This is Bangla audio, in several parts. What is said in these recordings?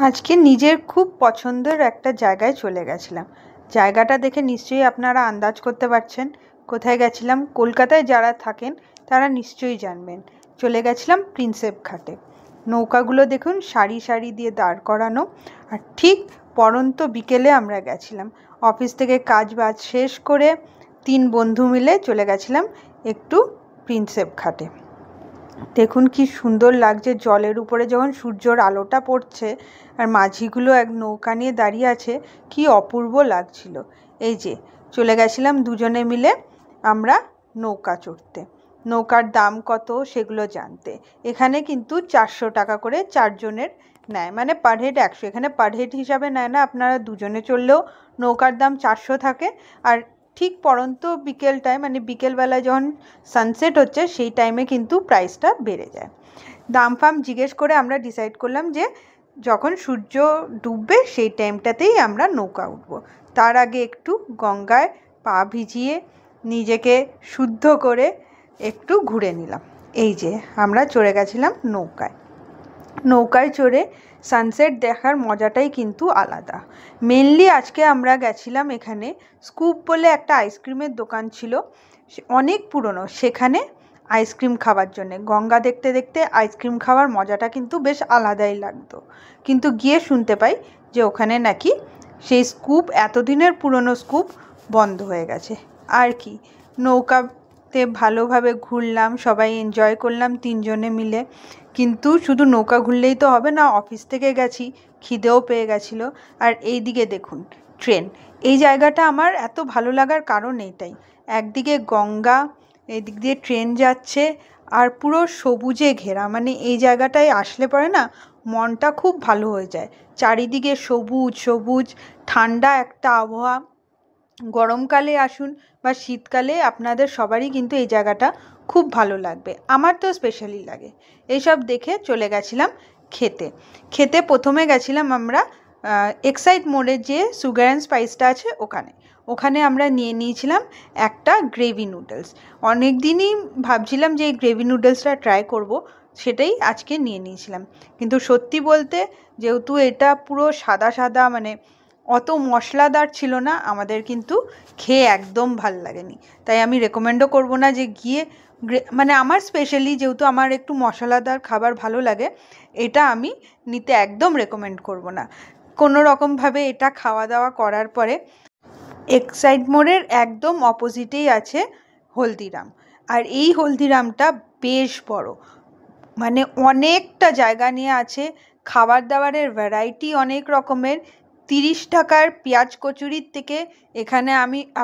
আজকে নিজের খুব পছন্দের একটা জায়গায় চলে গেছিলাম। জায়গাটা দেখে নিশ্চয়ই আপনারা আন্দাজ করতে পারছেন কোথায় গেছিলাম। কলকাতায় যারা থাকেন তারা নিশ্চয়ই জানবেন। চলে গেছিলাম প্রিন্সেপ ঘাটে। নৌকাগুলো দেখুন সারি সারি দিয়ে দাঁড় করানো। আর ঠিক পড়ন্ত বিকেলে আমরা গেছিলাম। অফিস থেকে কাজ বাজ শেষ করে 3 বন্ধু মিলে চলে গেছিলাম একটু প্রিন্সেপ ঘাটে। দেখুন কি সুন্দর লাগছে, জলের উপরে যখন সূর্যের আলোটা পড়ছে আর মাঝিগুলো এক নৌকা নিয়ে দাঁড়িয়ে আছে, কি অপূর্ব লাগছিল। এই যে চলে গেছিলাম দুজনে মিলে আমরা নৌকা চড়তে। নৌকার দাম কত সেগুলো জানতে। এখানে কিন্তু 400 টাকা করে 4 জনের নেয়, মানে পার হেড 100। এখানে পার হেড হিসাবে নেয় না, আপনারা দুজনে চললেও নৌকার দাম 400 থাকে। আর ঠিক পড়ন্ত বিকেলটায়, মানে বিকেলবেলায় যখন সানসেট হচ্ছে সেই টাইমে কিন্তু প্রাইসটা বেড়ে যায়। দাম ফাম জিজ্ঞেস করে আমরা ডিসাইড করলাম যে যখন সূর্য ডুববে সেই টাইমটাতেই আমরা নৌকা উঠবো। তার আগে একটু গঙ্গায় পা ভিজিয়ে নিজেকে শুদ্ধ করে একটু ঘুরে নিলাম। এই যে আমরা চড়ে গেছিলাম নৌকায়। নৌকায় চড়ে সানসেট দেখার মজাটাই কিন্তু আলাদা। মেনলি আজকে আমরা গেছিলাম এখানে স্কুপ বলে একটা আইসক্রিমের দোকান ছিল, অনেক পুরনো। সেখানে আইসক্রিম খাওয়ার জন্যে, গঙ্গা দেখতে দেখতে আইসক্রিম খাওয়ার মজাটা কিন্তু বেশ আলাদাই লাগতো। কিন্তু গিয়ে শুনতে পাই যে ওখানে নাকি সেই স্কুপ, এতদিনের পুরনো স্কুপ বন্ধ হয়ে গেছে। আর কি, নৌকাতে ভালোভাবে ঘুরলাম, সবাই এনজয় করলাম 3 জনে মিলে। কিন্তু শুধু নৌকা ঘুরলেই তো হবে না, অফিস থেকে গেছি, খিদেও পেয়ে গেছিলো। আর এই দিকে দেখুন ট্রেন। এই জায়গাটা আমার এত ভালো লাগার কারণ এইটাই। একদিকে গঙ্গা, এদিক দিয়ে ট্রেন যাচ্ছে, আর পুরো সবুজে ঘেরা। মানে এই জায়গাটায় আসলে পরে না মনটা খুব ভালো হয়ে যায়। চারিদিকে সবুজ সবুজ, ঠান্ডা একটা আবহাওয়া। গরমকালে আসুন বা শীতকালে আপনাদের সবারই কিন্তু এই জায়গাটা খুব ভালো লাগবে, আমার তো স্পেশালি লাগে। এইসব দেখে চলে গেছিলাম খেতে। খেতে প্রথমে গেছিলাম আমরা এক্সাইড মোড়ে যে সুগার অ্যান্ড স্পাইসটা আছে ওখানে আমরা নিয়ে নিয়েছিলাম একটা গ্রেভি নুডলস। অনেক দিনই ভাবছিলাম যে এই গ্রেভি নুডলসটা ট্রাই করব, সেটাই আজকে নিয়ে নিয়েছিলাম। কিন্তু সত্যি বলতে যেহেতু এটা পুরো সাদা সাদা, মানে অত মশলাদার ছিল না, আমাদের কিন্তু খেয়ে একদম ভাল লাগেনি। তাই আমি রেকমেন্ডও করব না যে গিয়ে মানে আমার স্পেশালি যেহেতু আমার একটু মশলাদার খাবার ভালো লাগে, এটা আমি নিতে একদম রেকমেন্ড করব না। কোনো রকমভাবে এটা খাওয়া দাওয়া করার পরে এক্সাইড মোড়ের একদম অপোজিটেই আছে হলদিরাম। আর এই হলদিরামটা বেশ বড়, মানে অনেকটা জায়গা নিয়ে আছে। খাবার দাবারের ভ্যারাইটি অনেক রকমের। 30 টাকার পেঁয়াজ কচুরির থেকে এখানে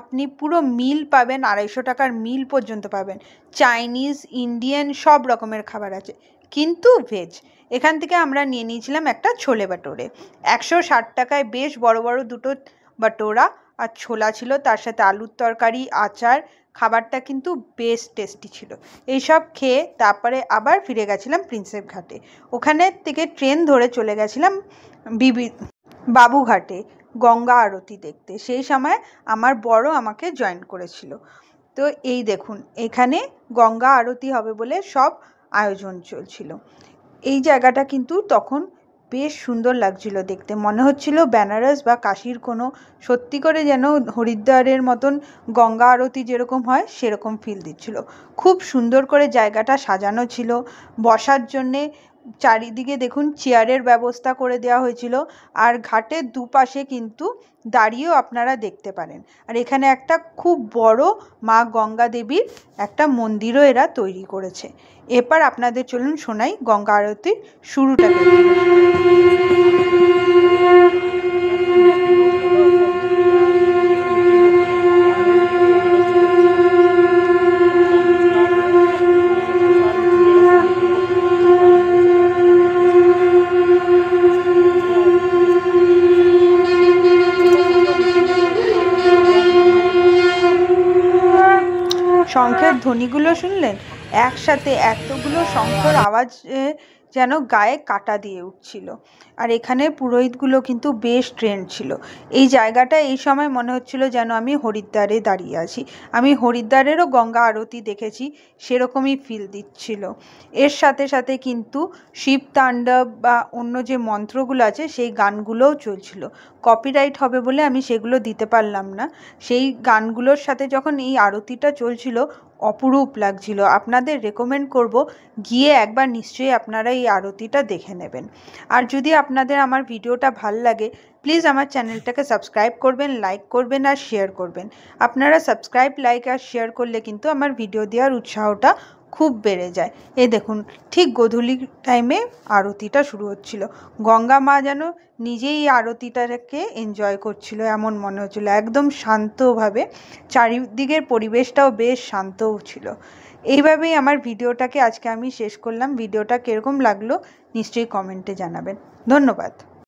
আপনি পুরো মিল পাবেন, 250 টাকার মিল পর্যন্ত পাবেন। চাইনিজ, ইন্ডিয়ান সব রকমের খাবার আছে, কিন্তু ভেজ। এখান থেকে আমরা নিয়ে নিয়েছিলাম একটা ছোলে বাটোরে। 160 টাকায় বেশ বড় বড় দুটো বাটোরা আর ছোলা ছিল, তার সাথে আলুর তরকারি, আচার। খাবারটা কিন্তু বেশ টেস্টি ছিল। এইসব খেয়ে তারপরে আবার ফিরে গেছিলাম প্রিন্সেপ ঘাটে। ওখানে থেকে ট্রেন ধরে চলে গেছিলাম বাবুঘাটে গঙ্গা আরতি দেখতে। সেই সময় আমার বড় আমাকে জয়েন করেছিল। তো এই দেখুন এখানে গঙ্গা আরতি হবে বলে সব আয়োজন চলছিল। এই জায়গাটা কিন্তু তখন বেশ সুন্দর লাগছিল দেখতে, মনে হচ্ছিল বেনারস বা কাশীর কোনো, সত্যি করে যেন হরিদ্বারের মতন গঙ্গা আরতি যেরকম হয় সেরকম ফিল দিচ্ছিল। খুব সুন্দর করে জায়গাটা সাজানো ছিল বসার জন্যে। চারিদিকে দেখুন চেয়ারের ব্যবস্থা করে দেওয়া হয়েছিল, আর ঘাটের দুপাশে কিন্তু দাঁড়িয়েও আপনারা দেখতে পারেন। আর এখানে একটা খুব বড় মা গঙ্গা দেবীর একটা মন্দিরও এরা তৈরি করেছে। এবার আপনাদের চলুন শোনাই গঙ্গা আরতির শুরুটা। শঙ্খের ধ্বনিগুলো শুনলেন? একসাথে এতগুলো শঙ্খর আওয়াজে যেন গায়ে কাঁটা দিয়ে উঠছিল। আর এখানে পুরোহিতগুলো কিন্তু বেশ ট্রেন্ড ছিল। এই জায়গাটা এই সময় মনে হচ্ছিল যেন আমি হরিদ্বারে দাঁড়িয়ে আছি। আমি হরিদ্বারেরও গঙ্গা আরতি দেখেছি, সেরকমই ফিল দিচ্ছিল। এর সাথে সাথে কিন্তু শিব তাণ্ডব বা অন্য যে মন্ত্রগুলো আছে সেই গানগুলোও চলছিল। কপিরাইট হবে বলে আমি সেগুলো দিতে পারলাম না। সেই গানগুলোর সাথে যখন এই আরতিটা চলছিল অপরূপ লাগছিল। আপনাদের রেকমেন্ড করব গিয়ে একবার নিশ্চয়ই আপনারা এই আরতিটা দেখে নেবেন। আর যদি আপনাদের আমার ভিডিওটা ভাল লাগে প্লিজ আমার চ্যানেলটাকে সাবস্ক্রাইব করবেন, লাইক করবেন আর শেয়ার করবেন। আপনারা সাবস্ক্রাইব, লাইক আর শেয়ার করলে কিন্তু আমার ভিডিও দেওয়ার উৎসাহটা খুব বেড়ে যায়। এই দেখুন ঠিক গোধূলি টাইমে আরতিটা শুরু হচ্ছিল। গঙ্গা মা যেন নিজেই আরতিটাকে এনজয় করছিল এমন মনে হচ্ছিল, একদম শান্তভাবে। চারিদিকের পরিবেশটাও বেশ শান্তও ছিল। এইভাবেই আমার ভিডিওটাকে আজকে আমি শেষ করলাম। ভিডিওটা কীরকম লাগলো নিশ্চয়ই কমেন্টে জানাবেন। ধন্যবাদ।